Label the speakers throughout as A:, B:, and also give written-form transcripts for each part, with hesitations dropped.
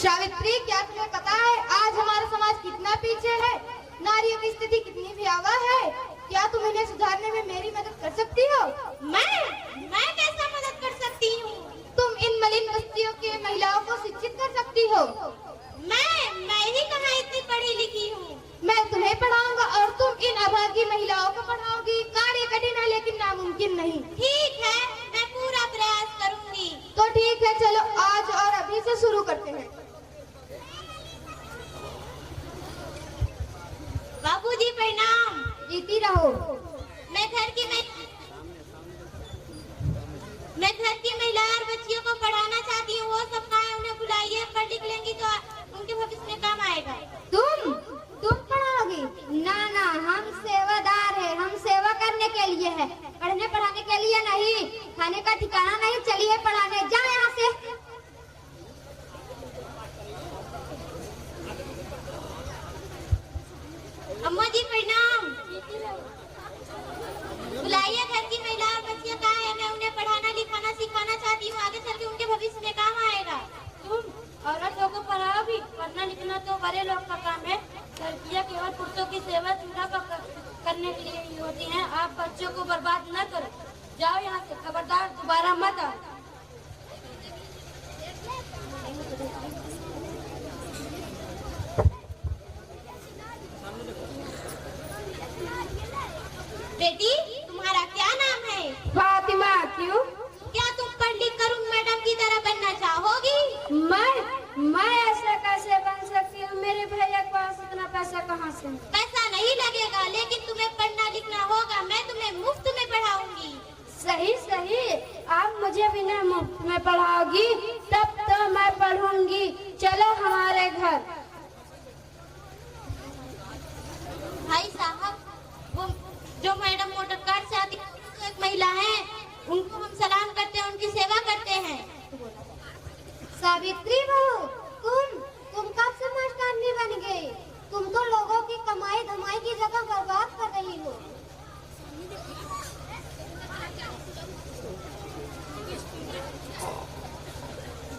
A: सावित्री, क्या तुम्हें पता है आज हमारा समाज कितना पीछे है? नारियों की स्थिति कितनी भयावह है। क्या तुम इन्हें सुधारने में मेरी मदद कर सकती हो?
B: मैं कैसा मदद कर सकती हूँ?
A: तुम इन मलिन बस्तियों के महिलाओं को शिक्षित कर सकती हो।
B: मैं ही कहाँ इतनी पढ़ी लिखी हूँ।
A: मैं तुम्हें पढ़ाऊंगा और तुम इन अभागी महिलाओं को पढ़ाओगी। कार्य कठिन है लेकिन नामुमकिन नहीं।
B: ठीक है, मैं पूरा प्रयास करूंगी।
A: तो ठीक है, चलो आज और अभी से शुरू करते हैं।
B: बाबूजी प्रणाम।
A: जीती रहो।
B: मैं घर की महिला और बच्चियों को पढ़ाना चाहती हूँ। वो सब कहाँ है? उन्हें बुलाइए। पढ़ लिख लेंगी तो उनके भविष्य में काम आएगा।
A: तुम पढ़ाओगी? ना, हम सेवादार हैं। हम सेवा करने के लिए है, पढ़ने पढ़ाने के लिए नहीं। खाने का ठिकाना नहीं। चलिए पढ़ाने, जाओ यहाँ से।
B: अम्मा जी प्रणाम। बुलाइए घर की महिला और बच्चियाँ कहाँ है? मैं उन्हें पढ़ाना लिखाना सिखाना चाहती हूँ। आगे चल के उनके भविष्य में काम आएगा।
C: तुम औरतों को पढ़ाओगी? पढ़ना लिखना तो बड़े लोग का काम है। लड़कियाँ केवल पुरुषों की सेवा सुविधा करने के लिए ही होती हैं। आप बच्चों को बर्बाद न करो। जाओ यहाँ से, खबरदार दोबारा मत आओ।
B: बेटी, तुम्हारा क्या नाम है?
A: फातिमा। क्यों?
B: क्या तुम पढ़ लिख कर उन मैडम की तरह बनना चाहोगी?
C: मैं ऐसा कैसे बन सकती हूँ? मेरे भैया के पास इतना पैसा कहाँ से?
B: पैसा नहीं लगेगा, लेकिन तुम्हें पढ़ना लिखना होगा। मैं तुम्हें मुफ्त में पढ़ाऊंगी।
C: सही, आप मुझे बिना मुफ्त में पढ़ाओगी तब तो मैं पढ़ूंगी। चलो हमारे घर।
B: भाई साहब, वो जो मैडम मोटर कार से आती है, एक महिला है, उनको हम सलाम करते हैं, उनकी सेवा करते हैं।
A: सावित्री बहू, तुम कब से मास्टरनी बन गई? तुम तो लोगों की कमाई धमाई की जगह बर्बाद कर रही हो।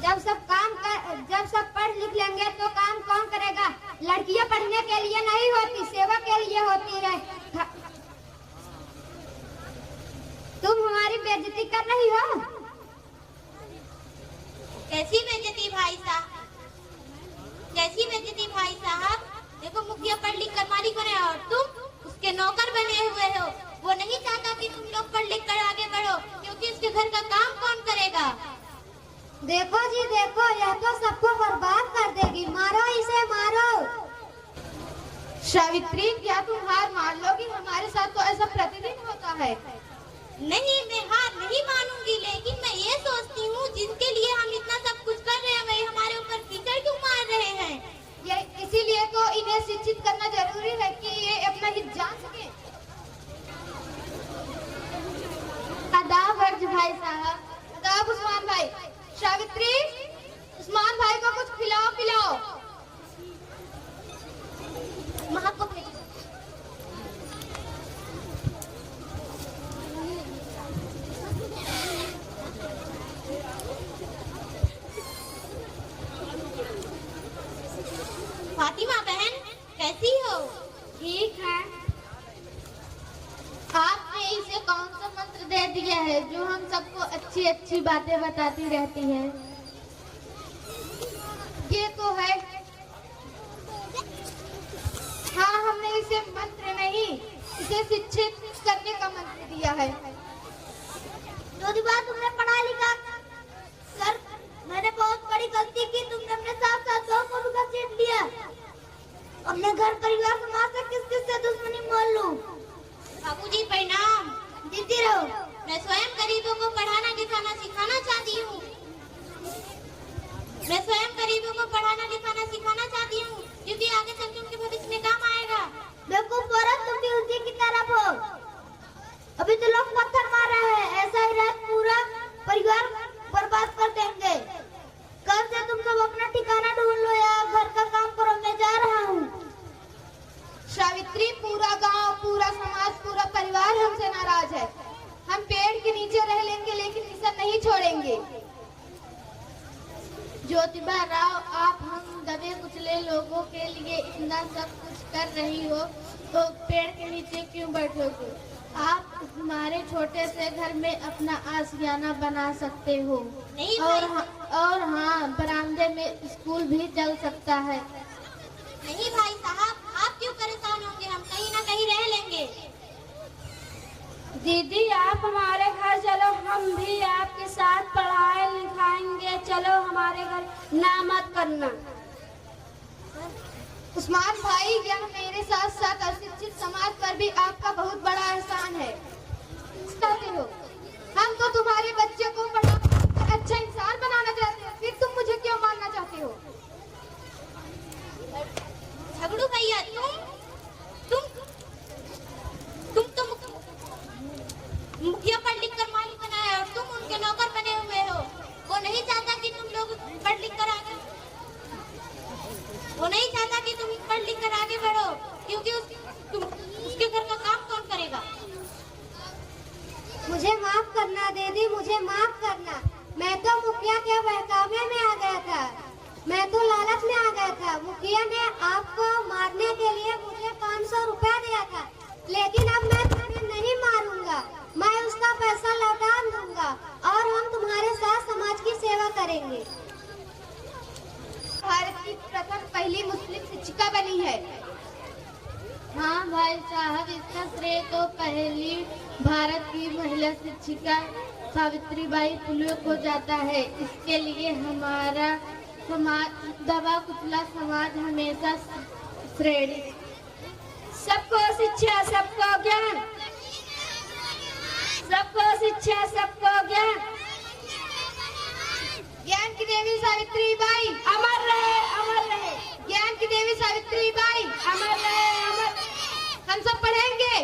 A: जब सब पढ़ लिख लेंगे तो काम कौन करेगा? लड़कियां पढ़ने के लिए नहीं होती, सेवा के लिए होती है। तुम हमारी बेइज्जती कर रही हो।
B: कैसी बेइज्जती भाई साहब? कैसी बेइज्जती भाई साहब? देखो, मुखिया पढ़ लिख कर मालिक बने और तुम उसके नौकर बने हुए हो। वो नहीं चाहता कि तुम लोग पढ़ लिख कर आगे बढ़ो, क्योंकि उसके घर का काम कौन करेगा?
A: देखो जी देखो, यह तो सबको बर्बाद कर देगी। मारो इसे, मारो। सावित्री, क्या तुम हार मान लोगी? हमारे साथ तो ऐसा प्रतिदिन होता है।
B: नहीं, मैं हार नहीं मानूंगी, लेकिन मैं ये सोचती हूँ जिनके लिए हम इतना सब कुछ कर रहे हैं, वही हमारे ऊपर कीचड़ क्यों मार रहे हैं?
A: ये इसीलिए तो इन्हें शिक्षित करना जरूरी है कि ये अपना हित जान सके। आदाब वर्ज भाई साहब। आदाब उस्मान भाई। सावित्री, उस्मान भाई को कुछ खिलाओ।
B: महक को भेजो। फातिमा बहन, कैसी हो?
A: ठीक है। आपने इसे कौन सा मंत्र दे दिया है जो हम सबको अच्छी अच्छी बातें बताती रहती है? ये तो है। हाँ, हमने इसे मंत्र नहीं, इसे शिक्षित करने का मंत्र दिया है।
B: जो बात तुमने पढ़ा लिखा सर, मैंने बहुत बड़ी गलती की। तुमने अपने साथ दो को भी घसीट लिया। अपने घर परिवार समाज से किस से दुश्मनी मोल लूं? बाबूजी प्रणाम। जीती रहो। मैं स्वयं गरीबों को पढ़ाना लिखाना सिखाना चाहती हूँ। क्योंकि आगे चल के उनके भविष्य में काम आएगा।
A: बेवकूफ औरत, तुम भी उसी की तरफ हो। अभी तो लोग पत्थर मार रहे हैं, ऐसा ही रह पूरा परिवार बर्बाद कर देंगे। कल से तुम सब अपना ठिकाना ढूंढ लो या घर का काम करो। मैं जा रहा हूँ। सावित्री, पूरा गांव, पूरा समाज, पूरा परिवार हमसे नाराज है। हम पेड़ के नीचे रह लेंगे लेकिन मिशन नहीं छोड़ेंगे। ज्योतिबा राव, आप हम दबे कुचले लोगों के लिए इतना सब कुछ कर रही हो तो पेड़ के नीचे क्यों बैठोगे? आप हमारे छोटे से घर में अपना आशियाना बना सकते हो।
B: नहीं
A: और हाँ, बरामदे में स्कूल भी चल सकता है।
B: नहीं भाई साहब, आप क्यों परेशान होंगे, हम कहीं ना कहीं रह लेंगे।
C: दीदी आप हमारे घर चलो, हम भी आपके साथ पढ़ाए लिखाएंगे। चलो हमारे घर, ना मत करना।
A: उस्मान भाई, यह मेरे साथ साथ अशिक्षित समाज पर भी आपका बहुत बड़ा एहसान है। चाहते हो हम तो तुम्हारे बच्चे को पढ़ा अच्छा इंसान बनाना चाहते हैं, फिर तुम मुझे क्यों मारना चाहते हो?
B: झगड़ू भैया, तुम तो मुखिया पढ़ लिख कर मालिक बनाया और तुम उनके नौकर बने हुए हो। वो नहीं चाहता कि तुम लोग पढ़ लिख कर आगे बढ़ो, क्योंकि उसके घर का काम कौन करेगा?
A: मुझे माफ करना दीदी, मुझे माफ करना। मैं तो मुखिया के बहकावे में आ गया था, मैं तो लालच में आ गया था। मुखिया ने आपको मारने के लिए मुझे 500 रुपया दिया था, लेकिन अब मैं तुम्हें नहीं मारूंगा, मैं उसका पैसा लौटा दूंगा और हम तुम्हारे साथ समाज की सेवा करेंगे। भारत की प्रथम पहली मुस्लिम शिक्षिका बनी है। हाँ भाई साहब, इसका श्रेय तो पहली भारत की महिला शिक्षिका सावित्रीबाई फुले को जाता है। इसके लिए हमारा समाज, दबा कुचला समाज हमेशा श्रेणी।
C: सबको शिक्षा, सबको ज्ञान, सबको शिक्षा, सबको ज्ञान।
A: ज्ञान की देवी सावित्रीबाई
C: अमर रहे, अमर रहे।
A: ज्ञान की देवी सावित्रीबाई
C: अमर रहे, अमर।
A: हम सब पढ़ेंगे।